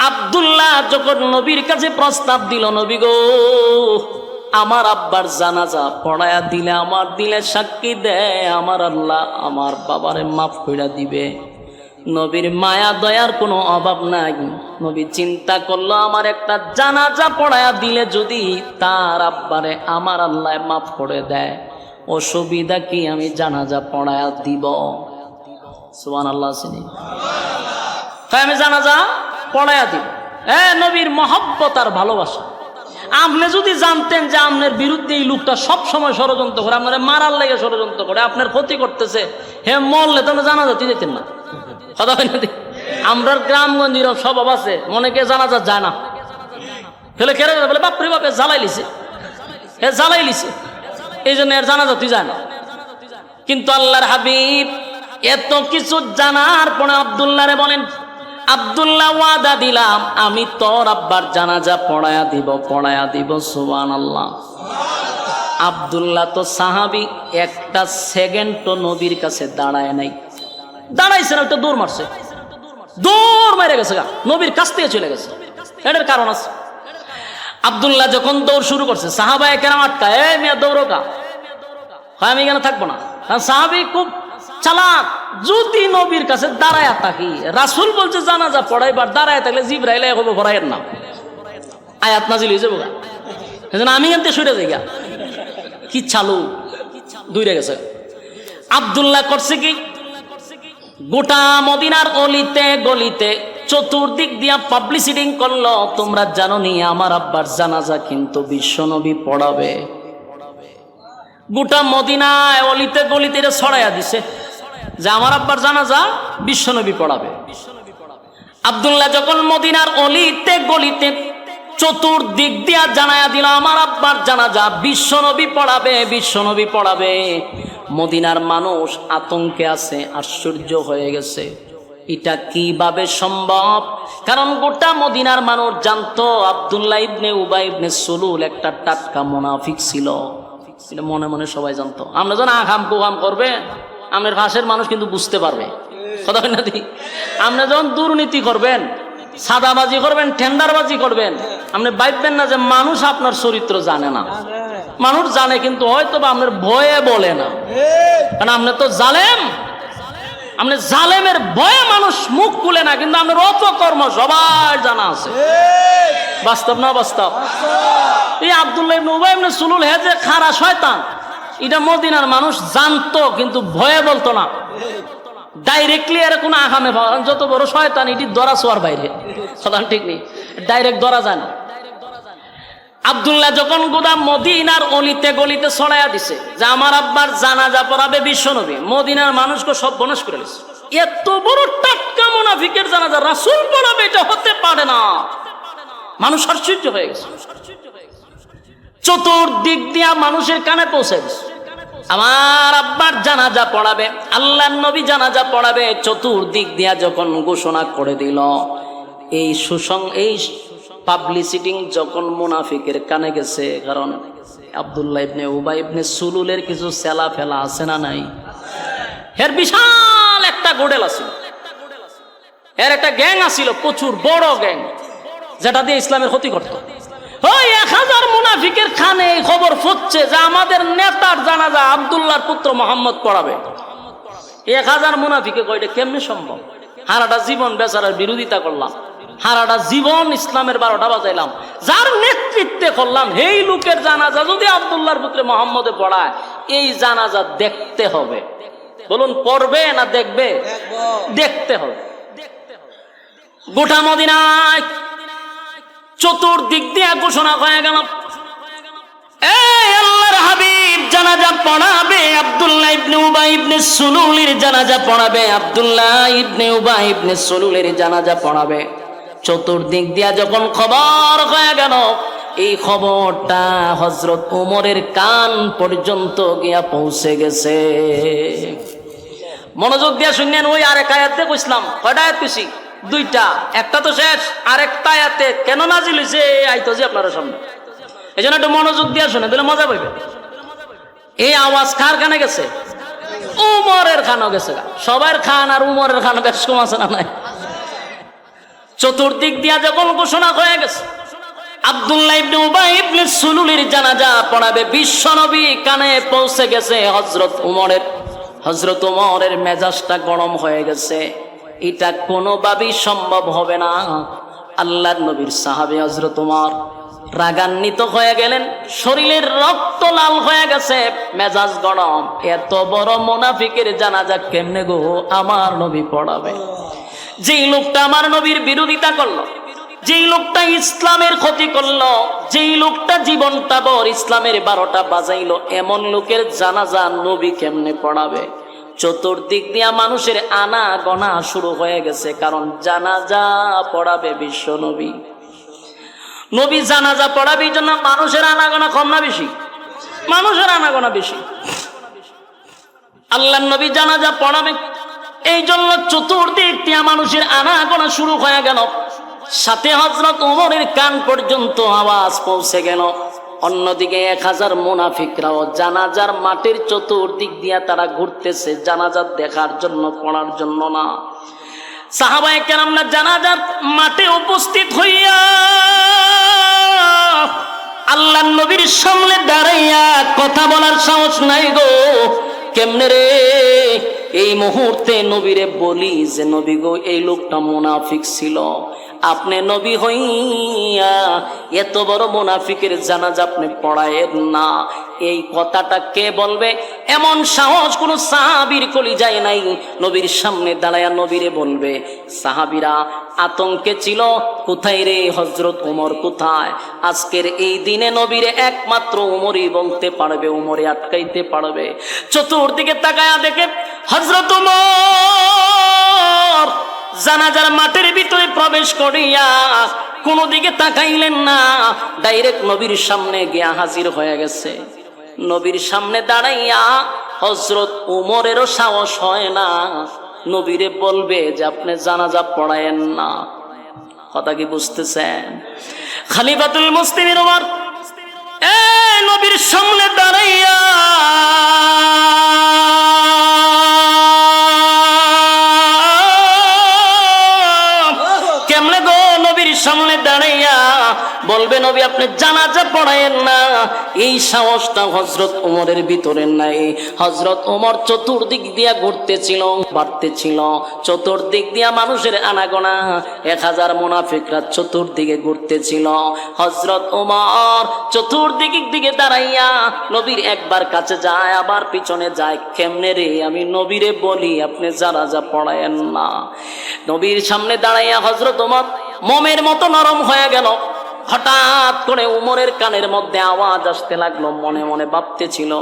আব্দুল্লাহ যখন নবীর কাছে প্রস্তাব দিল, নবী গো আমার আব্বার জানাজা পড়ায়া দিলে, আমার দিলে সাক্ষী দেয় আমার আল্লাহ আমার বাবারে মাফ কইরা দিবে। নবীর মায়া দয়ার কোনো অভাব নাই। নবী চিন্তা করলো আমার একটা জানাজা পড়ায়া দিলে যদি তার আব্বারে আমার আল্লাহ মাফ করে দেয়, অসুবিধা কি আমি জানাজা পড়ায়া দিব? সুবহানাল্লাহ। আমি জানাজা পড়ায়া দিব। নবীর মহব্বত আর ভালোবাসা। আপনি যদি জানতেন যে আপনার বিরুদ্ধে এই লোকটা সব সময় ষড়যন্ত্র করে, আপনার মারার লেগে ষড়যন্ত্র করে, আপনার ক্ষতি করতেছে, হে মরলে তো জানাজাতে যেতেন না। কথা হয় না? আমরা গ্রামগঞ্জের স্বভাব আছে, মনেকে জানাজা যায় না, ফেলে খেলে বলে বাপরে বাপে জ্বালাই লিছে, হে জ্বালাই লিছে, এই জন্য এর জানাজাতে যায় না। কিন্তু আল্লাহর হাবিব এত কিছু জানার পরে আব্দুল্লাহরে বলেন, আব্দুল্লাহ ওয়াদা দিলাম আমি তোর আব্বার জানাজা পড়ায়া দিব। সুবহানাল্লাহ। আব্দুল্লাহ তো সাহাবী, একটা সেকেন্ড তো নবীর কাছে দাঁড়ায় নাই। দাঁড়াইছে না, একটা দৌড় মারছে, দৌড় মেরে গেছে, নবীর কাছ থেকে চলে গেছে। এটার কারণ আছে। আব্দুল্লাহ যখন দৌড় শুরু করছে, সাহাবায়ে কেরাম আটকায়, এই মিয়া দৌড়ো কা, আমি এখানে থাকবো না। সাহাবী খুব চালাক, যদি নবীর কাছে দাঁড়ায় থাকি, রাসূল বলছে জানাজা পড়াইবার, দাঁড়ায় থাকলে জিবরাইল হবে ভরাইয়ের না, আয়াত নাজিল হয়ে যাবো। সেজন্য আমি এনতে সরে যাই গা, কি চালু দূরে গেছে। আব্দুল্লাহ করছে কি, গোটা মদিনার অলিতে গলিতে চতুর্দিক দিয়া পাবলিসিটি করলো, তোমরা জানো নি আমার আব্বার জানাজা কিন্তু বিশ্বনবী পড়াবে। গোটা মদিনায় অলিতে গলিতে ছড়াইয়া দিছে যে আমার আব্বার জানাজা বিশ্বনবী পড়াবে। আব্দুল্লাহ যখন মদিনার অলিতে গলিতে চতুর্দিক দিয়া জানায়া দিল আমার আব্বার জানাজা বিশ্বনবী পড়াবে, মদিনার মানুষ আতঙ্কে আছে, আশ্চর্য হয়ে গেছে, এটা কিভাবে সম্ভব? কারণ গোটা মদিনার মানুষ জানতো আব্দুল্লাহ ইবনে উবাই ইবনে সুলুল একটা টাটকা মুনাফিক ছিল। মনে মনে সবাই জানতো। আমরা যখন আখাম কুখাম করবে, আপনার পাশের মানুষ কিন্তু বুঝতে পারবে। কথা হয় না? আপনি যখন দুর্নীতি করবেন, সাদাবাজি করবেন, টেন্ডারবাজি করবেন, আপনি ভাববেন না যে মানুষ আপনার চরিত্র জানে না। মানুষ জানে, কিন্তু হয়তো বা আপনার ভয়ে বলে না, কারণ আপনি তো জালেম। আপনি জালেমের ভয়ে মানুষ মুখ খুলে না, কিন্তু আপনার অপকর্ম সবার জানা আছে। বাস্তব না বাস্তব? এই আব্দুল্লাহ ইবনে উবাই ইবনে সুলুল হে যে খারা শয়তান, এটা মদিনার মানুষ জানতো, কিন্তু ভয়ে বলতো না। ডাইরেক্টলি এর কোনো আহামে যত বড় শয়তান, এটি ধরা ছোঁয়ার বাইরে। শয়তান ঠিক নেই, ডাইরেক্ট ধরা যায় না। আব্দুল্লাহ যখন গোদা মদিনার অলিতে গলিতে ছড়াইয়া দিছে যে আমার আব্বার জানাজা পড়াবে বিশ্বনবী, মদিনার মানুষকে সব বনস করে দিছে। এত বড় টাটকা মুনাফিকের জানাজা রাসূল পড়াবে, এটা হতে পারে না। মানুষ আশ্চর্য হয়ে গেছে। চতুর্দিক দিয়া মানুষের কানে পৌঁছে দিছে আমার আব্বার জানাজা পড়াবে, আল্লাহর নবী জানাজা পড়াবে। চতুর্দিক দিয়া যখন ঘোষণা করে দিল, এই পাবলিসিটি যখন মুনাফিকের কানে গেছে, কারণ আব্দুল্লাহ ইবনে উবাই ইবনে সুলুলের কিছু সেলা ফেলা আছে না নাই, এর বিশাল একটা গোডেল আছিল, এর একটা গ্যাং আছিল, প্রচুর বড় গ্যাং, যেটা দিয়ে ইসলামের ক্ষতি করত। ওই 1000 মুনাফিকের খানে এই খবর ফুটছে যে আমাদের নেতার জানাজা আব্দুল্লাহর পুত্র মোহাম্মদ পড়াবে। 1000 মুনাফিকে কয়টা কেমনে সম্ভব? সারাটা জীবন বেচারার বিরোধিতা করলাম, সারাটা জীবন ইসলামের 12টা বাজাইলাম, যার নেতৃত্বে করলাম, এই লোকের জানাজা যদি আব্দুল্লাহর পুত্র মোহাম্মদে পড়ায়, এই জানাজা দেখতে হবে। বলুন, পড়বে না দেখবে? দেখতে হবে। গোটা মদিনায় চতুর্দিক দিয়ে ঘোষণা হয়ে গেল, এই আল্লাহর হাবিব জানাজা পড়াবে, আব্দুল্লাহ ইবনে উবাই ইবনে সুলুলের জানাজা পড়াবে, আব্দুল্লাহ ইবনে উবাই ইবনে সুলুলের জানাজা পড়াবে। চতুর্দিক দিয়া যখন খবর হয়ে গেল, এই খবরটা হযরত ওমরের কান পর্যন্ত গিয়া পৌঁছে গেছে। মনোযোগ দিয়া শুনেন, ওই আরেক আয়াতে কইছিলাম, কয়টা আয়াত কইছি? 2টা, একটা তো শেষ, আরেকটা আয়াতে কেন নাজিল হইছে আইতো যে আপনারা সামনে, এইজন্য একটু মনোযোগ দিয়া শুনে দিলে মজা পাইবে। এই আওয়াজ কার কানে গেছে? উমরের কানে গেছে। সবার খান আর উমরের খান বেশ কম আছে না নাই? চতুর্দিক দিয়া যখন ঘোষণা হয়ে গেছে আব্দুল্লাহ ইবনে উবাই ইবনে সুলুলের জানাজা পড়াবে, বিশ্বনবী কানে পৌঁছে গেছে। হযরত ওমরের মেজাজটা গরম হয়ে গেছে। এটা কোনোভাবেই সম্ভব হবে না। আল্লাহর নবীর সাহাবী হযরত ওমর রাগান্বিত হয়ে গেলেন, শরীরের রক্ত লাল হয়ে গেছে, মেজাজ গরম। এত বড় মুনাফিকের জানাজা কেমনে গো আমার নবী পড়াবে? যেই লোকটা আমার নবীর বিরোধিতা করলো, যেই লোকটা ইসলামের ক্ষতি করলো, যেই লোকটা জীবনটা ভর ইসলামের 12টা বাজাইলো, এমন লোকের জানাজা নবী কেমনে পড়াবে? চতুর্দিক দিয়া মানুষের আনা গনা শুরু হয়ে গেছে, কারণ জানাজা পড়াবে বিশ্ব নবী। নবী জানাজা পড়াবে, জন্য মানুষের আনাগোনা কম না বেশি? মানুষের আনাগোনা বেশি। আল্লাহর নবী জানাজা পড়াবে, এই জন্য চতুর্দিক দিয়া মানুষের আনাগোনা শুরু হয়ে গেল। সাথে হযরত ওমরের কান পর্যন্ত আওয়াজ পৌঁছে গেল। অন্যদিকে 1000 মুনাফিকরাও জানাজার মাঠের চতুর্দিক দিয়া তারা ঘুরতেছে, জানাজা দেখার জন্য, পড়ার জন্য না। সাহাবায়ে কেরামরা জানাজার মাঠে উপস্থিত হইয়া আল্লাহর নবীর সামনে দাঁড়াইয়া কথা বলার সাহস নাই গো। কেমনে রে এই মুহূর্তে নবীরে বলি যে নবী গো এই লোকটা মুনাফিক ছিল, আপনি নবী হইয়া এত বড় মুনাফিকের জানাজা আপনি পড়ায়েন না, এই কথাটা কে বলবে? এমন সাহস কোন সাহাবীর কলিজায় নাই। নবীর সামনে দাঁড়ায়া নবীরে বলবে। সাহাবীরা আতঙ্কে ছিল, কোথায় রে হযরত ওমর কোথায়? আজকের এই দিনে নবীরে একমাত্র ওমরই বলতে পারবে, ওমরে আটকাইতে পারবে। চতুর্দিকে তাকায়া দেখে হযরত ওমর জানাজার মাঠের ভিতরে প্রবেশ করিয়া কোন দিকে তাকাইলেন না, ডাইরেক্ট নবীর সামনে গিয়া হাজির হয়ে গেছে। নবীর সামনে দাঁড়াইয়া হযরত ওমরেরও সাহস হয় না নবীরে বলবে যে আপনি জানাজা পড়ায়েন না। কথা কি বুঝতেছেন? খলিফাতুল মুসলিমিন ওমর নবীর সামনে দাঁড়াইয়া কেমনে গো নবীর সামনে দাঁড়াইয়া বলবে নবী আপনি জানাজা পড়ায়েন না, এই সাহসটা হযরত ওমরের ভিতরে নাই। হযরত ওমর চতুর্দিক দিয়া ঘুরতেছিল, বাড়তেছিল, চতুর্দিক দিয়া মানুষের আনাগোনা, 1000 মুনাফিকরা চতুর্দিকে ঘুরতেছিল। হযরত ওমর চতুর্দিকের দিকে দাঁড়াইয়া নবীর একবার কাছে যায়, আবার পিছনে যায়। কেমনে রে আমি নবীরে বলি আপনি জানাজা পড়ায়েন না? নবীর সামনে দাঁড়াইয়া হযরত ওমর মোমের মতো নরম হয়ে গেল। হঠাৎ করে উমরের কানের মধ্যে আওয়াজ আসতে লাগলো, মনে মনে ভাবতেছিল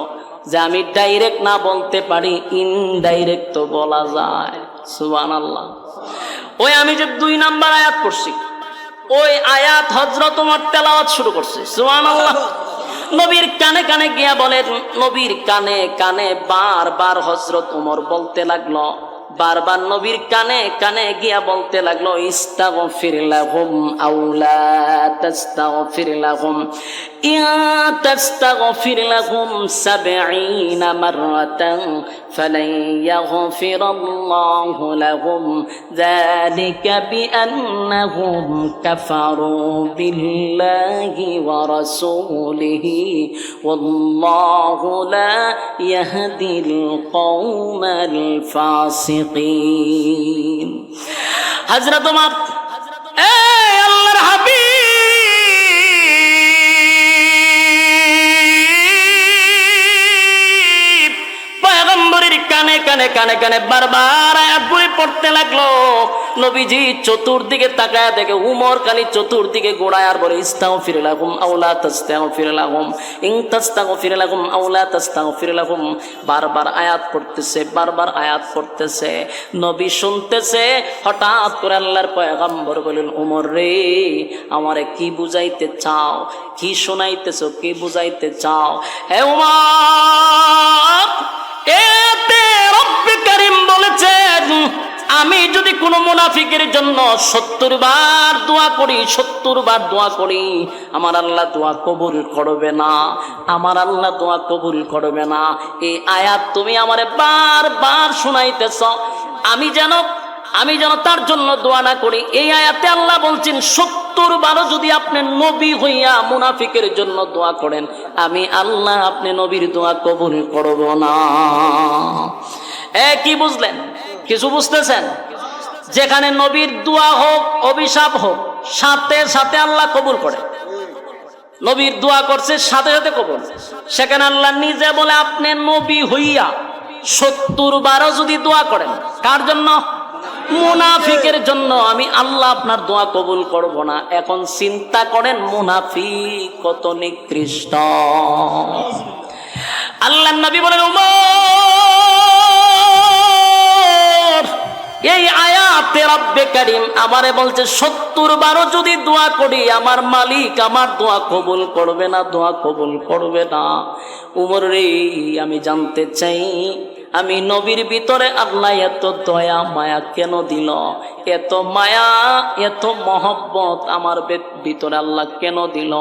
যে আমি ডাইরেক্ট না বলতে পারি, ইনডাইরেক্ট তো বলা যায়। সুবহানাল্লাহ। ওই আমি যে 2 নাম্বার আয়াত পড়ছি, ওই আয়াত হযরত ওমর তেলাওয়াত শুরু করছে। সুবহানাল্লাহ। নবীর কানে কানে গিয়া বলেন, নবীর কানে কানে বারবার হযরত ওমর বলতে লাগলো, বারবার নবীর কানে কানে গিয়া বলতে লাগলো, ইস্তাগফির লাহুম আও লা তাস্তাগফির লাহুম, ইয়া তাস্তাগফির লাহুম 70 মাররাতান ফালান ইয়াগফিরাল্লাহু লাহুম যালিকা বিআন্নাহুম কাফারু বিল্লাহি ওয়া রাসূলিহি ওয়াল্লাহু লা ইয়াহদিল কওমাল ফাসিকিন। হযরত ওমর আল্লাহর হাবিব পয়গম্বরের কানে কানে কানে কানে বারবার আয়াতগুলি পড়তে লাগলো। নবীজি চতুর্দিকে তাকায় দেখে উমর খালি চতুর্দিকে গোড়ায় আর বলে, ইস্তাগফির লাহুম আও লা তাস্তাগফির লাহুম, ইন তাস্তাগফির লাহুম আও লা তাস্তাগফির লাহুম। বারবার আয়াত পড়তেছে, বারবার আয়াত পড়তেছে, নবী শুনতেছে। হঠাৎ করে আল্লাহর পয়গম্বর বলেন, উমর রে আমারে কি বুঝাইতে চাও, কি শোনাইতেছো, কি বুঝাইতে চাও? হে উমর, এতে রব্বে কারীম বলেছেন আমি যদি কোনো মুনাফিকের জন্য 70 বার দোয়া করি, 70 বার দোয়া করি, আমার আল্লাহ দোয়া কবুল করবে না, আমার আল্লাহ দোয়া কবুল করবে না। এই আয়াত তুমি আমারে বারবার শোনাইতেছ, আমি যেন আমি যেন তার জন্য দোয়া না করি। এই আয়াতে আল্লাহ বলছেন 70 বারও যদি আপনি নবী হইয়া মুনাফিকের জন্য দোয়া করেন, আমি আল্লাহ আপনি নবীর দোয়া কবুল করব না। কি বুঝলেন? কিছু বুঝতেছেন? যেখানে নবীর দোয়া হোক অভিশাপ হোক, সাথে সাথে আল্লাহ কবুল করে। নবীর দোয়া করছে, সাথে সাথে কবুল। সেখানে আল্লাহ নিজে বলে আপনি নবী হইয়া 70 বারও যদি দোয়া করেন, কার জন্য? মুনাফিকের জন্য, আমি আল্লাহ আপনার দোয়া কবুল করব না। এখন চিন্তা করেন মুনাফিক কত নিকৃষ্ট। আল্লাহর নবী বলেন, ওমর এই আয়াতে রব্বে কারীম আমারে বলছে 70 বারও যদি দোয়া করি আমার মালিক আমার দোয়া কবুল করবে না, দোয়া কবুল করবে না। উমর রে, আমি জানতে চাই আমি নবীর ভিতরে আল্লাহ এত দয়া মায়া কেন দিল? এত মায়া এত মহব্বত আমার ভিতরে আল্লাহ কেন দিল?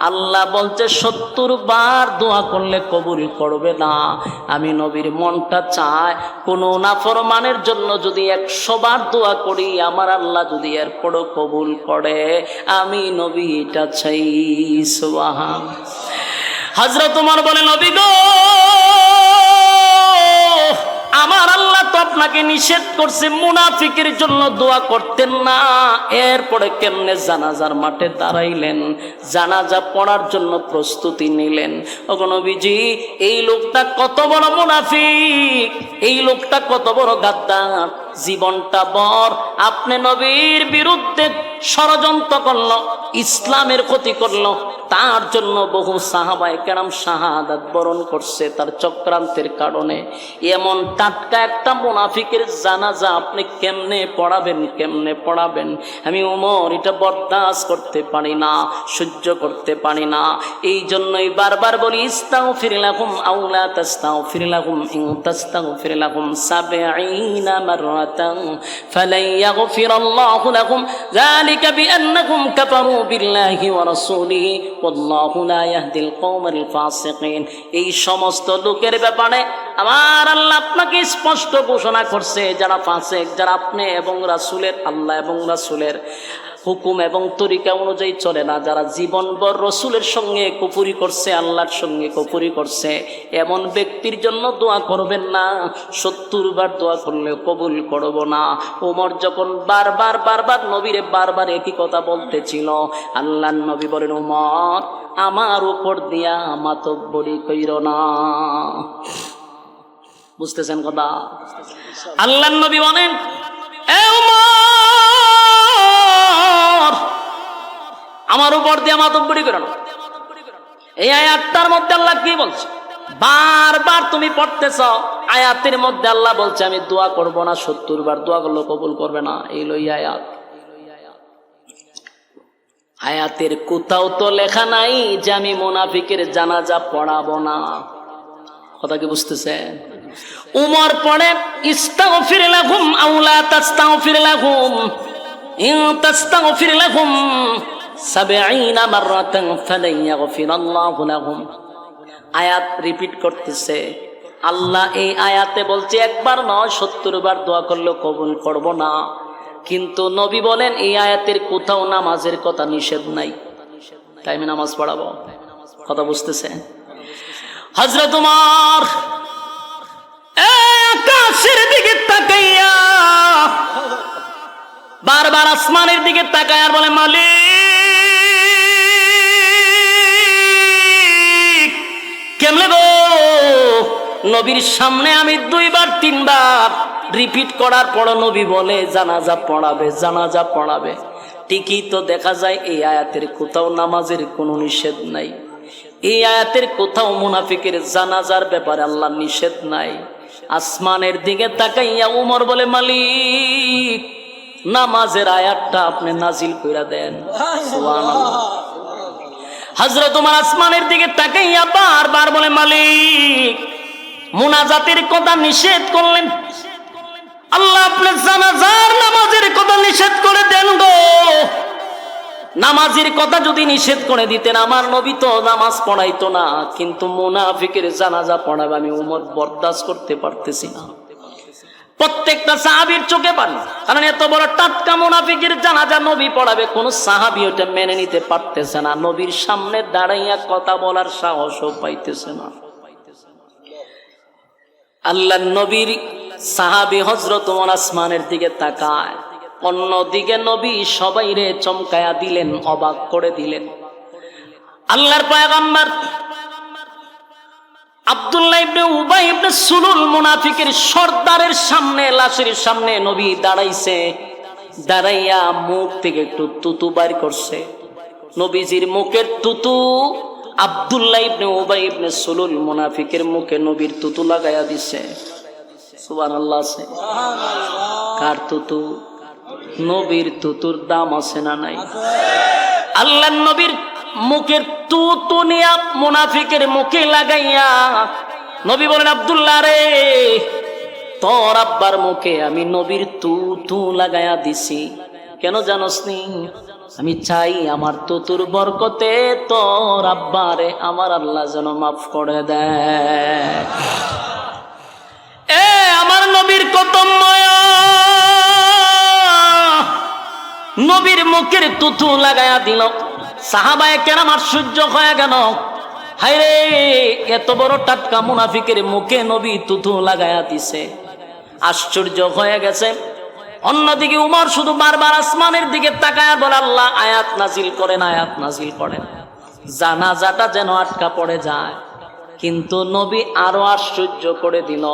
আল্লাহ বলছে 70 বার দোয়া করলে কবুল করবে না। আমি নবীর মনটা চায় কোনো নাফরমানের জন্য যদি 100 বার দোয়া করি আমার আল্লাহ যদি এরপরও কবুল করে, আমি নবী এটা চাই। সুবহান। হযরত ওমর বলে, নবী গো, আমার আল্লাহ তো আপনাকে নিষেধ করছে মুনাফিকের জন্য দোয়া করতেন না, এরপরে কেমনে জানাজার মাঠে দাঁড়াইলেন, জানাজা পড়ার জন্য প্রস্তুতি নিলেন? ওগো নবীজি, এই লোকটা কত বড় মুনাফিক, এই লোকটা কত বড় গাদ্দার, জীবনটা বর আপনি নবীর বিরুদ্ধে ষড়যন্ত্র করলো, ইসলামের ক্ষতি করলো, তার জন্য বহু সাহাবায়ে কেরাম শাহাদাত বরণ করছে তার চক্রান্তের কারণে। এমন টাটকা একটা মুনাফিকের জানাজা আপনি কেমনে পড়াবেন, কেমনে পড়াবেন? আমি ওমর এটা বরদাস্ত করতে পারি না, সহ্য করতে পারি না। এই জন্যই বারবার বলি, ইস্তাগফির লাহুম আও লা তাস্তাগফির লাহুম ইন তাস্তাগফির লাহুম 70 মাররাতান ফালান ইয়াগফিরাল্লাহু লাহুম যালিকা বিআন্নাহুম কাফারু বিল্লাহি ওয়া রাসূলিহি ওয়াল্লাহু লা ইয়াহদিল কওমাল ফাসিকিন। এই সমস্ত লোকের ব্যাপারে আমার আল্লাহ আপনাকে স্পষ্ট ঘোষণা করছে, যারা ফাসিক, যারা আপনি এবং রাসূলের, আল্লাহ এবং রাসূলের হুকুম এবং তরিকা অনুযায়ী চলে না, যারা জীবনভর রসুলের সঙ্গে কুফরি করছে, আল্লাহর সঙ্গে কুফরি করছে, এমন ব্যক্তির জন্য দোয়া করবেন না। 70 বার দোয়া করলে কবুল করব না। ওমর যখন বারবার নবীরে বারবার একই কথা বলতেছিল, আল্লাহর নবী বলেন, ওমর আমার উপর দিয়া মাতব্বরি কইরো না। বুঝতেছেন কথা? আল্লাহর নবী বলেন, এ ওমর আমার উপর দিয়ে মাতব্বরি করো না। এই আয়াতটার মধ্যে আল্লাহ কি বলছে? বারবার তুমি পড়তেছ, আয়াতের মধ্যে আল্লাহ বলছে আমি দোয়া করব না, 70 বার দোয়া করলে কবুল করবে না। এই লই আয়াত। আয়াতের কোথাও তো লেখা নাই যে আমি মুনাফিকের জানাজা পড়াবো না। কথা কি বুঝতেছেন? উমর পড়ে, ইস্তাগফির লাহুম আও লা তাস্তাগফির লাহুম ইন তাস্তাগফির লাহুম 70 মাররাতান ফালান ইয়াগফিরাল্লাহু লাহুম। আয়াত রিপিট করতেছে। আল্লাহ এই আয়াতে বলছে একবার নয় 70 বার দোয়া করলেও কবুল করব না। কিন্তু নবী বলেন এই আয়াতের কোথাও নামাজের কথা নিষেধ নাই, তাই আমি নামাজ পড়াবো। কথা বুঝতেছে? হযরত ওমর আকাশের দিকে তাকাইয়া বারবার আসমানের দিকে তাকায় আর বলে, মালিক কেমনে গো, নবীর সামনে আমি 2 বার 3 বার রিপিট করার পর নবী বলে জানাজা পড়াবে, জানাজা পড়াবে। ঠিকই তো দেখা যায় এই আয়াতের কোথাও নামাজের কোনো নিষেধ নাই, এই আয়াতের কোথাও মুনাফিকের জানাজার ব্যাপারে আল্লাহ নিষেধ নাই। আসমানের দিকে তাকাইয়া উমর বলে, মালিক নামাজের আয়াতটা আপনি নাজিল কইরা দেন। সুবহানাল্লাহ। হযরত ওমর আসমানের দিকে তাকাইয়া বারবার বলে, মালিক মুনাজাতের কথা নিষেধ করলেন, আল্লাহ আপনি জানাজার নামাজের কথা নিষেধ করে দেন গো। নামাজের কথা যদি নিষেধ করে দিতেন আমার নবী তো নামাজ পড়াইতো না, কিন্তু মুনাফিকের জানাজা পড়াবে আমি উমর বরদাস্ত করতে পারতেছি না। প্রত্যেকটা সাহাবীর চোখে পানি, কারণ এত বড় টাটকা মুনাফিকের জানাজা নবী পড়াবে, কোন সাহাবী ওটা মেনে নিতে পারতেছে না, নবীর সামনে দাঁড়াইয়া কথা বলার সাহসও পাইতেছে না। আল্লাহর নবীর সাহাবী হযরত ওমর আসমানের দিকে তাকায়, অন্যদিকে নবী সবাইরে চমকায়া দিলেন, অবাক করে দিলেন। আল্লাহর পয়গম্বর আব্দুল্লাহ ইবনে উবাই ইবনে সুলুল মুনাফিকের সর্দারের সামনে, লাশের সামনে নবী দাঁড়াইছে, দাঁড়াইয়া মুখ থেকে একটু তুতু বাইর করছে। নবীজির মুখের তুতু আব্দুল্লাহ ইবনে উবাই ইবনে সুলুল মুনাফিকের মুখে নবীর তুতু লাগাইয়া দিছে। সুবহানাল্লাহ। আছে কার তুতু? নবীর তুতুর দাম আছে না নাই? আল্লাহর নবীর মুখের তুতু নিয়া মুনাফিকের মুখে লাগাইয়া নবী বলেন, আব্দুল্লাহ রে, তোর আব্বার মুখে আমি নবীর তুতু লাগাইয়া দিছি। কেন জানোস নি? আমি চাই আমার তুতুর বরকতে তোর আব্বারে আমার আল্লাহ যেন মাফ করে দেয়। এ আমার নবীর কত মায়া, নবীর মুখের তুতু লাগাইয়া দিল। সাহাবায়ে কেরাম আশ্চর্য হয়ে গেল, হায়রে এত বড় টাটকা মুনাফিকের মুখে নবী তুতু লাগাইয়া দিছে, আশ্চর্য হয়ে গেছে। অন্যদিকে উমর শুধু বারবার আসমানের দিকে তাকায় বলে, আল্লাহ আয়াত নাজিল করেন, আয়াত নাজিল করেন, জানাজাটা যেন আটকা পড়ে যায়। কিন্তু নবী আরো আশ্চর্য করে দিল।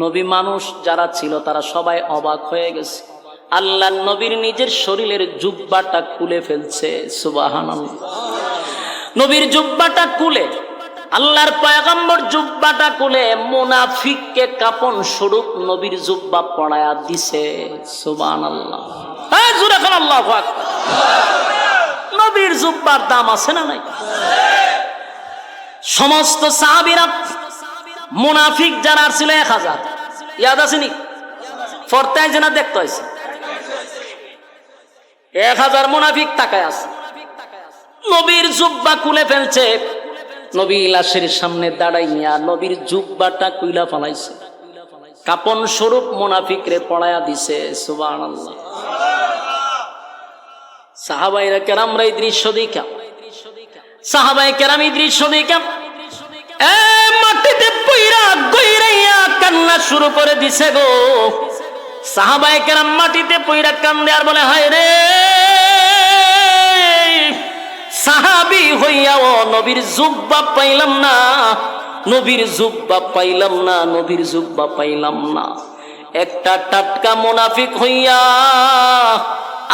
নবী মানুষ যারা ছিল তারা সবাই অবাক হয়ে গেছে। আল্লাহ নবীর নিজের শরীরের জুব্বাটা খুলে ফেলছে। সুবহানাল্লাহ। নবীর জুব্বাটা খুলে, আল্লাহর পয়গম্বর জুব্বাটা খুলে মুনাফিককে কাপন স্বরূপ নবীর জুব্বা পড়ায়া দিছে। সুবহানাল্লাহ। হ্যাঁ, জোরে বলেন আল্লাহু আকবার। নবীর জুব্বার দাম আছে না নাই? সমস্ত সাহাবীরা মুনাফিক যারা ছিল 1000, ইয়াদ আসেনি? ফরতায় যেনা দেখতে হয়েছে 1000 মুনাফিক তাকায় আছে। নবীর জুব্বা খুলে ফেলছে। নবী লাশের সামনে দাঁড়াইয়া নবীর জুব্বাটা কুইলা ফলাইছে, কাপন স্বরূপ মুনাফিকরে পড়ায়া দিছে। সুবহানাল্লাহ। সাহাবায়ে কেরামরা এই দৃশ্য দেখা, সাহাবায়ে কেরাম এই দৃশ্য দেখা মাটিতে পইরা গইরাইয়া কান্না শুরু করে দিছে গো। সাহাবায়ে কেরাম মাটিতে পইরা কান্দে আর বলে, হায় রে, সাহাবী হইয়াও নবীর জুব্বা পাইলাম না, নবীর জুব্বা পাইলাম না, নবীর জুব্বা পাইলাম না। একটা টাটকা মুনাফিক হইয়া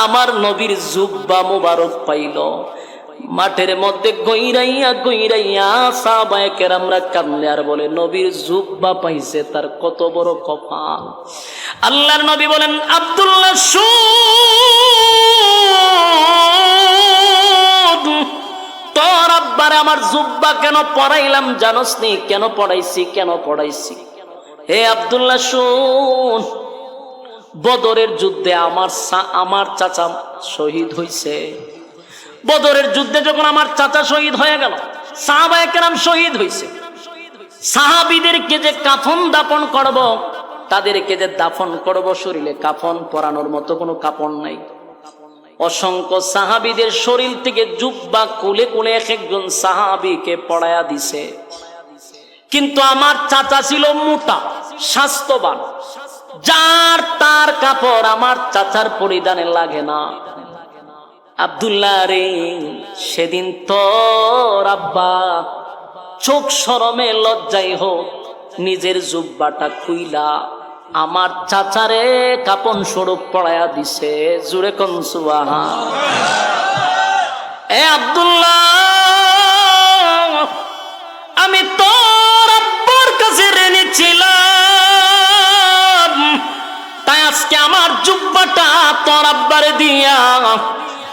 আমার নবীর জুব্বা মুবারক পাইল। মাঠের মধ্যে গইরাইয়া গইরাইয়া সাহাবায়ে কেরামরা কান্দে আর বলে, নবীর জুব্বা পাইছে, তার কত বড় কপাল। আল্লাহর নবী বলেন, আব্দুল্লাহ শুন, তোর আব্বারে আমার জুব্বা কেন পড়াইলাম জানোস নি? কেন পড়াইছি, কেন পড়াইছি? হে আব্দুল্লাহ শুন, বদরের যুদ্ধে আমার চাচা শহীদ হইছে। বদরের যুদ্ধে যখন আমার চাচা শহীদ হয়ে গেল, সাহাবায়ে কেরাম শহীদ হইছে, সাহাবীদেরকে যে কাফন দাফন করব, তাদেরকে যে দাফন করব, শরীরে কাফন পরানোর মতো কোনো কাপড় নাই। অসংখ্য সাহাবীদের শরীর থেকে জুব্বা কুলে কুলে এক একজন সাহাবীকে পড়ায়া দিছে। কিন্তু আমার চাচা ছিল মোটা, স্বাস্থ্যবান, যার তার কাপড় আমার চাচার পরিধানে লাগে না। আব্দুল্লাহ রে, সেদিন তোর আব্বা চোখ শরমে লজ্জায় হোক নিজের জুব্বাটা খুইলা আমার চাচারে কাপন স্বরূপ পড়ায়া দিছে। জুড়ে কোন সুবহানাল্লাহ। এ আব্দুল্লাহ, আমি তোর আব্বার কাছে ঋণী ছিলাম, তাই আজকে আমার জুব্বাটা তোর আব্বারে দিয়া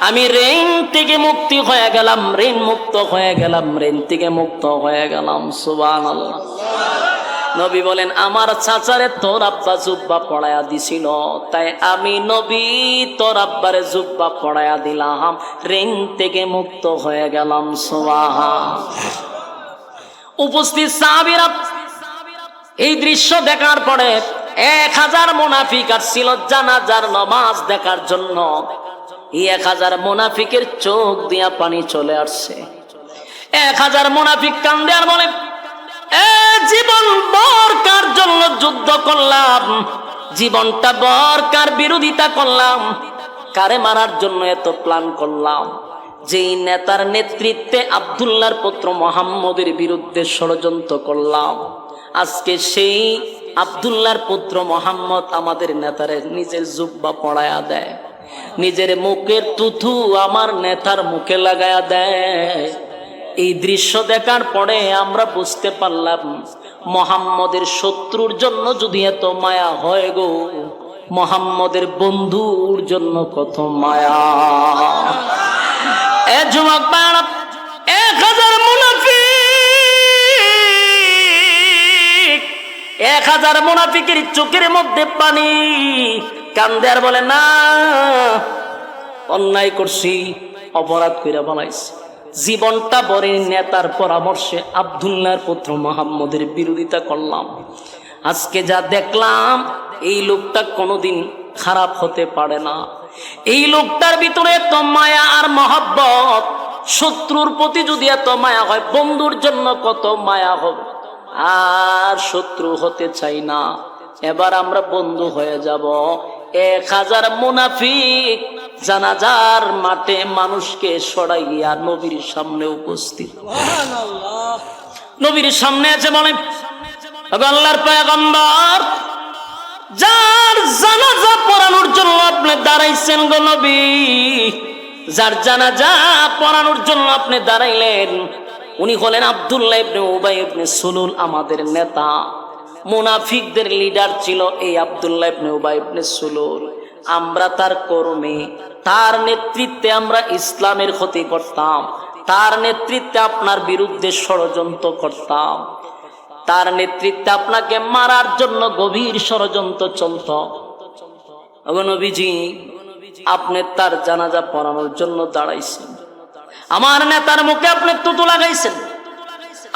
আমি ঋণ থেকে মুক্তি হয়ে গেলাম, ঋণ মুক্ত হয়ে গেলাম, ঋণ থেকে মুক্ত হয়ে গেলাম। সুবহানাল্লাহ। নবী বলেন, আমার চাচারে তোর আব্বা জুব্বা পড়ায়া দিছিল, তাই আমি নবী তোর আব্বারে জুব্বা পড়ায়া দিলাম, ঋণ থেকে মুক্ত হয়ে গেলাম। সুবহানাল্লাহ। উপস্থিত সাহাবীরা এই দৃশ্য দেখার পরে 1000 মুনাফিক আসছিল জানাজার নামাজ দেখার জন্য। 1000 মুনাফিকের চোখ দিয়া পানি চলে আসছে। 1000 মুনাফিক কান্দে আর বলে, জীবন ভর কার জন্য যুদ্ধ করলাম, জীবনটা ভর কার বিরোধিতা করলাম, কারে মারার জন্য এত প্ল্যান করলাম। যেই নেতার নেতৃত্বে আব্দুল্লাহর পুত্র মুহাম্মদের বিরুদ্ধে ষড়যন্ত্র করলাম, আজকে সেই আব্দুল্লাহর পুত্র মুহাম্মদ আমাদের নেতারে নিজের জুব্বা পড়ায়া দেয়, নিজের মুখের তুথু আমার নেতার মুখে লাগায়া দেয়। এই দৃশ্য দেখার পরে আমরা বুঝতে পারলাম মুহাম্মদের শত্রুর জন্য যদি এত মায়া হয় গো, মুহাম্মদের বন্ধুর জন্য কত মায়া। এ যুবক ভাইরা, 1000 মুনাফিক, 1000 মুনাফিকের চোখের মধ্যে পানি, কান্দে আর বলে, না অন্যায় করছি, অপরাধ কইরা বানাইছি, জীবনটা বরে নেতার পরামর্শে আব্দুল্লাহর পুত্র মুহাম্মদের বিরোধিতা করলাম। আজকে যা দেখলাম এই লোকটা কোনোদিন খারাপ হতে পারে না। এই লোকটার ভিতরে এত মায়া আর মহব্বত, শত্রুর প্রতি যদি এত মায়া হয়, বন্ধুর জন্য কত মায়া হবে। আর শত্রু হতে চাই না, এবার আমরা বন্ধু হয়ে যাব। 1000 মুনাফিক জানাজার মাঠে মানুষকে সরাইয়া নবীর সামনে উপস্থিত। নবীর সামনে আছে, বলে, আল্লাহর পয়গম্বর, যার জানাজা পড়ানোর জন্য আপনি দাঁড়াইছেন গো নবী, যার জানাজা পড়ানোর জন্য আপনি দাঁড়াইলেন, উনি হলেন আব্দুল্লাহ ইবনে উবাই ইবনে সুলুল, আমাদের নেতা। মুনাফিকদের লিডার ছিল এই আব্দুল্লাহ ইবনে উবাই ইবনে সুলুল। আমরা তার কর্মী, তার নেতৃত্বে আমরা ইসলামের ক্ষতি করতাম, তার নেতৃত্বে আপনার বিরুদ্ধে ষড়যন্ত্র করতাম, তার নেতৃত্বে আপনাকে মারার জন্য গভীর ষড়যন্ত্র চলত। ওগো নবীজি, আপনি তার জানাজা পড়ানোর জন্য দাঁড়াইছেন, আমার নেতার মুখে আপনি তুতু লাগাইছেন,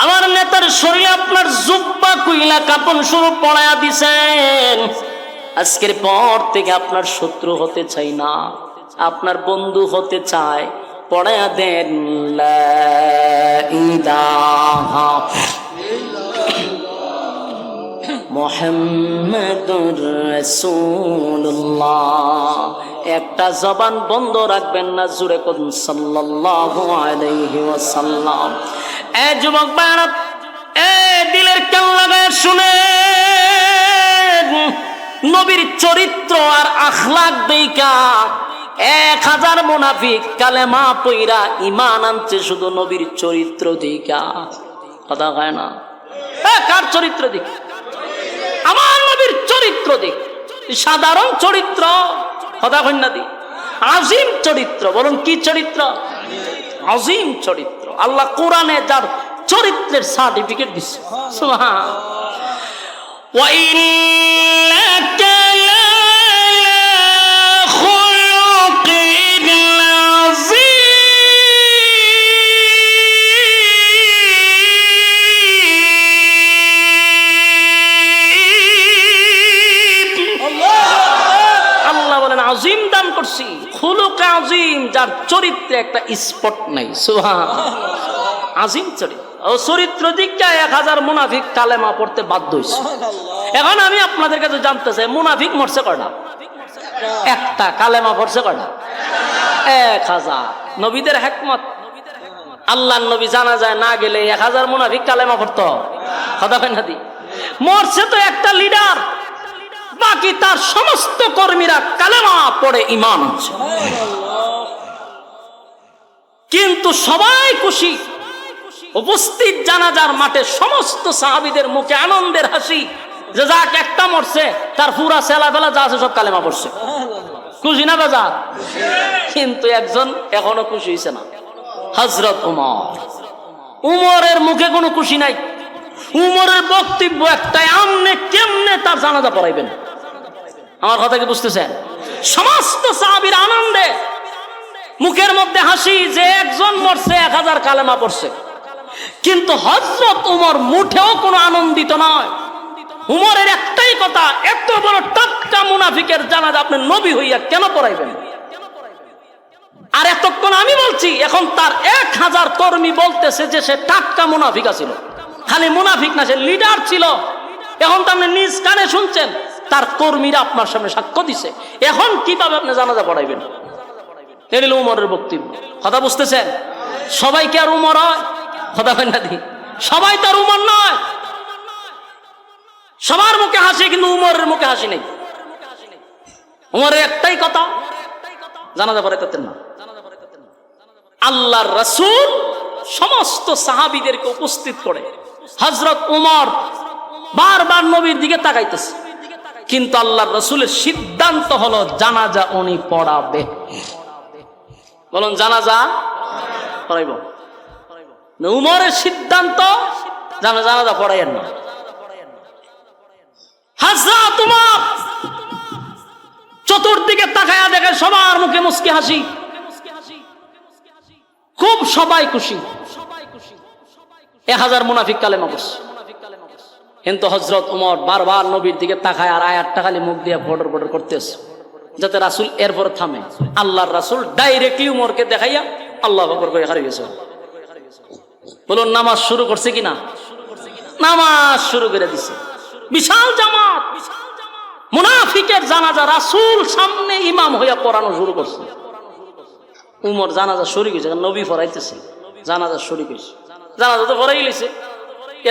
আমার নেতার শরীরে আপনার জুব্বা কুইলা কাপন শুরু পড়ায়া দিছেন। আজকের পর থেকে আপনার শত্রু হতে চাই না, আপনার বন্ধু হতে চাই। পড়ায়া দেন লা ইলাহা মুহাম্মাদুর রাসূলুল্লাহ। একটা জবান বন্ধ রাখবেন না, জুড়ে কোন সাল্লাল্লাহু আলাইহি ওয়াসাল্লাম। এ যুবক ভাইরা, এ দিলের কান লাগায় শুনেন, নবীর চরিত্র আর আখলাক দেইখা 1000 মুনাফিক কালেমা পইরা ঈমান আনছে শুধু নবীর চরিত্র দেইখা। কথা হয় না? কার চরিত্র দেখ? আমার নবীর চরিত্র দেখ। সাধারণ চরিত্র, কথা হয় না দি, আজিম চরিত্র। বলুন কি চরিত্র? আজিম চরিত্র। আল্লাহ কোরআনে যার চরিত্রের সার্টিফিকেট দিচ্ছে। সুবহান। ওয়া ইন্নাকা লাখুলুকিন আযীম। আল্লাহ বলেন আজিম দান করছি, খুলুক আজিম, যার চরিত্রে একটা স্পট নাই। সুবহান। আজিম চরিত্র। ও চরিত্র দিকটা 1000 মুনাফিক কালেমা পড়তে বাধ্য হয়েছে। এখন আমি আপনাদের কাছে জানতে চাই, মুনাফিক মরছে কয়টা? একটা। কালেমা পড়ছে কয়টা? 1000। নবীদের হিকমত, আল্লাহর নবী জানা যায় না গেলে 1000 মুনাফিক কালেমা পড়তো। কথা কয় না দি? মরছে তো একটা লিডার, বাকি তার সমস্ত কর্মীরা কালেমা পড়ে ঈমান আনছে। কিন্তু সবাই খুশি, উপস্থিত জানাজার মাঠে সমস্ত সাহাবীদের মুখে আনন্দের হাসি, যে যাক একটা মরছে, তার পুরা ছেলাবেলা যা আছে সব কালেমা পড়ছে। খুশি না বাজার? কিন্তু একজন এখনো খুশি হয়েছে না, হযরত ওমর। উমরের মুখে কোনো খুশি নাই। উমরের বক্তব্য একটাই, আমনে কেমনে তার জানাজা পড়াইবেন। আমার কথা কি বুঝতেছেন? সমস্ত সাহাবীর আনন্দে, মুখের মধ্যে হাসি, যে একজন মরছে 1000 কালেমা পড়ছে। কিন্তু হযরত উমর মুঠেও কোনো আনন্দিত নয়। উমরের একটাই একটাই কথা, এত বড় টাটকা মুনাফিকের জানাজা আপনি নবী হইয়া কেন পড়াইবেন? আর এতক্ষণ আমি বলছি, এখন তার 1000 কর্মী বলতেছে যে সে টাটকা মুনাফিক ছিল। খালি মুনাফিক না, সে লিডার ছিল। এখন তো আপনি নিজ কানে শুনছেন, তার কর্মীরা আপনার সামনে সাক্ষ্য দিছে। এখন কিভাবে আপনি জানাজা পড়াইবেন? এটা হলো উমরের বক্তব্য। কথা বুঝতেছেন? সবাই কি আর উমর হয়? কথা হয় না দি, সবাই তার উমর নয়। সবার মুখে হাসি, কিন্তু উমরের মুখে হাসি নেই। উমরের একটাই কথা, জানাজা পড়াইতেন না। আল্লাহর রাসূল সমস্ত সাহাবীদেরকে উপস্থিত করে হযরত উমর বারবার নবীর দিকে তাকাইতেছে, কিন্তু আল্লাহর রাসূলের সিদ্ধান্ত হলো জানাজা উনি পড়াবে। বলুন, জানাজা পড়াইব। উমরের সিদ্ধান্ত জানাজা পড়াইয়েন না। হযরত উমর চতুর্দিকে তাকায়া দেখে সবার মুখে মুস্কি হাসি, খুব সবাই খুশি। 1000 মুনাফিক কালেমা পড়ছে, কিন্তু হযরত উমর বারবার নবীর দিকে তাকায় আর আয়াতটা খালি মুখ দিয়ে বর্ডর বর্ডর করতেছে, যাতে রাসূল এরপর থামে। আল্লাহর রাসূল ডাইরেক্টলি উমরকে দেখাইয়া আল্লাহু আকবার কইয়া হারিয়ে গেছে। বলুন, নামাজ শুরু করছে কিনা? নামাজ শুরু করে দিছে। বিশাল জামাত মুনাফিকের জানাজা রাসূল সামনে ইমাম হইয়া পড়ানো শুরু করছে। উমর জানাজা শুরু করেছে, নবী পড়াইতেছে, জানাজা শুরু করেছে। জানাজা তো পড়াই লইছে,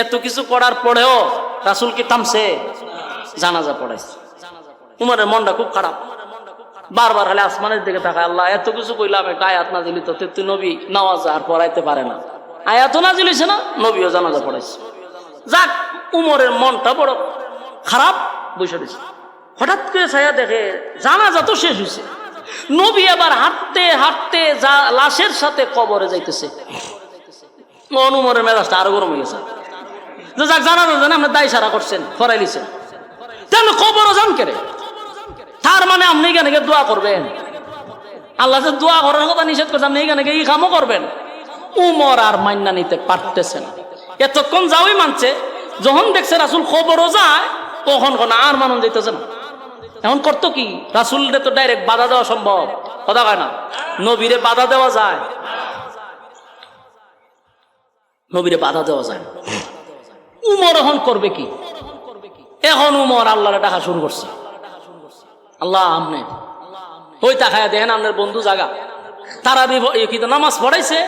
এত কিছু পড়ার পরেও রাসূল কি থামছে? জানাজা পড়াইছে। উমরের মনটা খুব খারাপ, বারবার খালি আসমানের দিকে তাকায়, আল্লাহ এত কিছু কইলাম, একটা আয়াত নাজিল হইতো, তুই নবী নামাজ আর পড়াইতে পারে না। আয়াতও নাজিল হইছে না, নবীও জানাজা পড়াইছে। যাক, উমরের মনটা বড় খারাপ বসে রয়েছে। হঠাৎ করে ছায়া দেখে জানাজা তো শেষ হয়েছে, নবী আবার হাঁটতে হাঁটতে লাশের সাথে কবরে যাইতেছে। উমরের মেজাজটা আরো গরম হয়ে গেছে। যাক, জানাজা জানে আপনি দায় সারা করছেন, ফরাই লিছেন, কেন কবরও যান কেড়ে? তার মানে আপনি এখানে দোয়া করবেন? আল্লাহ যে দোয়া করার কথা নিষেধ করছে, আপনি এখানে এই কামও করবেন? উমর আর মান্না নিতে পারতেছে না। এতক্ষণ যাওই মানছে, যখন দেখছে রাসূল খবরও যায়, তখন কোন আর মানুষ দিতেছে না। এখন করতো কি? রাসূলরে তো ডাইরেক্ট বাধা দেওয়া সম্ভব, কথা কয় না? নবীরে বাধা দেওয়া যায়? নবীরে বাধা দেওয়া যায়। উমর এখন করবে কি? এখন উমর আল্লাহরে ডাকা শুরু করছে, আল্লাহ আমনে ওই তাকায়া দেখেন আপনার বন্ধু জাগা, তারা কিন্তু নামাজ পড়াইছে,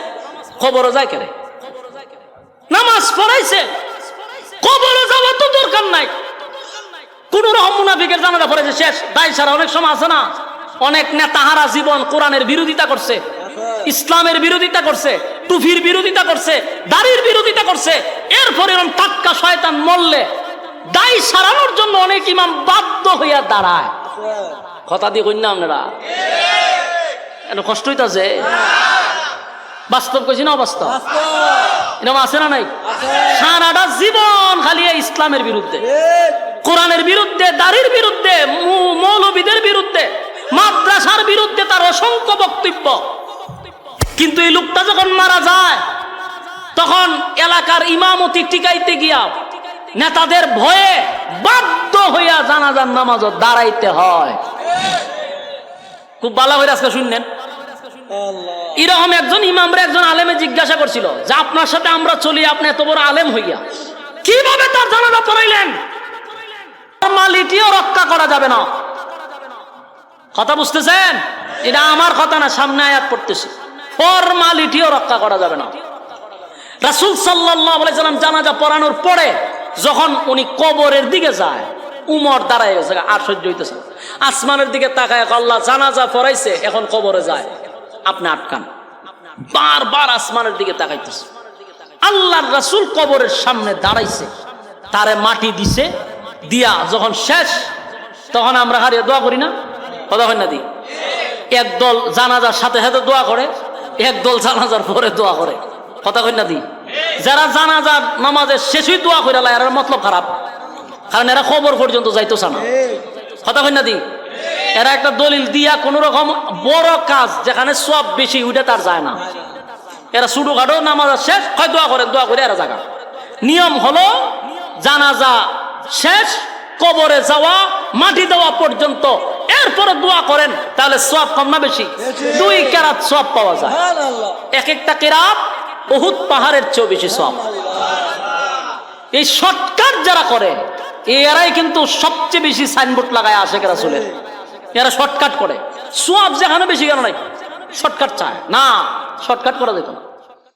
খবরও যায় কেন? নামাজ পড়াইছে, কবরও যাওয়া তো দরকার নাই। কোন রকম মুনাফিকের জানাজা পড়াইছে, শেষ। দায় সারা অনেক সময় আছে না, অনেক নেতাহারা জীবন কোরআনের বিরোধিতা করছে, ইসলামের বিরোধিতা করছে, টুফির বিরোধিতা করছে, দাড়ির বিরোধিতা করছে। এরপরে এরকম টাটকা শয়তান মরলে দায় সারানোর জন্য অনেক ইমাম বাধ্য হইয়া দাঁড়ায়। কথা দিয়ে কই না আপনারা? এত কষ্ট হইতাছে। বাস্তব কইছি না অবাস্তব? এরকম আছে না নাই? সারাটা জীবন খালি ইসলামের বিরুদ্ধে, কোরআনের বিরুদ্ধে, দাড়ির বিরুদ্ধে, মৌলবীদের বিরুদ্ধে, মাদ্রাসার বিরুদ্ধে তার অসংখ্য বক্তব্য। কিন্তু এই লোকটা যখন মারা যায়, তখন এলাকার ইমামতি টিকাইতে গিয়া নেতাদের ভয়ে বাধ্য হইয়া জানাজার নামাজও দাঁড়াইতে হয়। খুব ভালো হয়ে আজকে শুনলেন। এরকম একজন ইমামরে একজন আলেমে জিজ্ঞাসা করছিল যে আপনার সাথে আমরা চলি, আপনি এত বড় আলেম হইয়া কিভাবে তার জানাজা পড়াইলেন? ফরমালিটিও রক্ষা করা যাবে না। কথা বুঝতেছেন? এটা আমার কথা না, সামনে আয়াত পড়তেছি। ফরমালিটিও রক্ষা করা যাবে না। রাসূল সাল্লাল্লাহু আলাইহি সাল্লাম জানাজা পড়ানোর পরে যখন উনি কবরের দিকে যায়, উমর দাঁড়ায় গেছে, আর সহ্য হইতেছে। আসমানের দিকে তাকায়, আল্লাহ জানাজা পড়াইছে, এখন কবরে যায়, আপনি আটকান। বারবার আসমানের দিকে তাকাইতেছে। আল্লাহর রাসূল কবরের সামনে দাঁড়াইছে, তারে মাটি দিছে, দিয়া যখন শেষ, তখন আমরা হারিয়ে দোয়া করি না? কথা হয় না? দি একদল জানাজার সাথে সাথে দোয়া করে, একদল জানাজার পরে দোয়া করে। কথা কই না? দি যারা জানাজার নামাজের শেষই দোয়া করে লাই, এর মতলব খারাপ, কারণ এরা খবর পর্যন্ত যাইতেছে না। কথা কই না? দি এরা একটা দলিল দিয়া কোন রকম বড় কাজ যেখানে সব বেশি উঠে তার যায় না। এরা ছোটখাটো নামাজের শেষ হয় দোয়া করেন, দোয়া করে এরা জায়গা। নিয়ম হলো জানাজা শেষ, কবরে যাওয়া, মাটি দেওয়া পর্যন্ত, এরপরে দোয়া করেন, তাহলে সওয়াব কম না বেশি? 2 কেরাত সওয়াব পাওয়া যায়। এক একটা কেরাত উহুদ পাহাড়ের চেয়েও বেশি সওয়াব। এই শর্টকাট যারা করে এরাই কিন্তু সবচেয়ে বেশি সাইনবোর্ড লাগায় আশেক রাসূলের। এরা শর্টকাট করে, সওয়াব যেখানে বেশি কেন নাই, শর্টকাট চায় না, শর্টকাট করা যেত না।